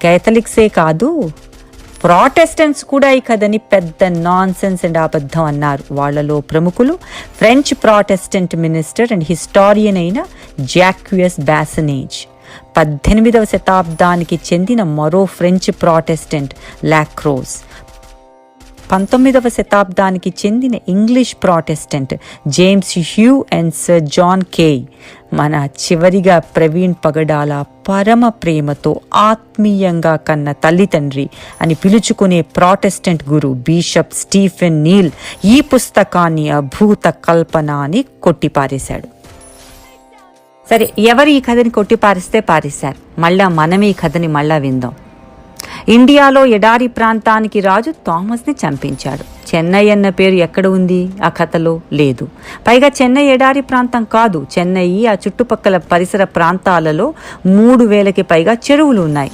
కేథలిక్సే కాదు, ప్రాటెస్టెంట్స్ కూడా ఈ కథని పెద్ద నాన్ సెన్స్ అండ్ అబద్ధం అన్నారు. వాళ్లలో ప్రముఖులు French Protestant minister and historian అయిన జాక్వియస్ బాసనేజ్, 18వ శతాబ్దానికి చెందిన మరో ఫ్రెంచ్ ప్రాటెస్టెంట్ లాక్రోజ్, 19వ శతాబ్దానికి చెందిన English Protestant James Hugh and sir John Kaye, మన చివరిగా ప్రవీణ్ పగడాల పరమ ప్రేమతో ఆత్మీయంగా కన్న తల్లిదండ్రి అని పిలుచుకునే ప్రాటెస్టెంట్ గురు బిషప్ స్టీఫెన్ నీల్ ఈ పుస్తకాన్ని అభూత కల్పన అని కొట్టిపారేశాడు. సరే, ఎవరు ఈ కథని కొట్టిపారిస్తే పారేశారు. మనం ఈ కథని విందాం. ఇండియాలో ఎడారి ప్రాంతానికి రాజు థామస్ని చంపించాడు. చెన్నై అన్న పేరు ఎక్కడ ఉంది? ఆ కథలో లేదు. పైగా చెన్నై ఎడారి ప్రాంతం కాదు. చెన్నై ఆ చుట్టుపక్కల పరిసర ప్రాంతాలలో 3000కి పైగా చెరువులు ఉన్నాయి.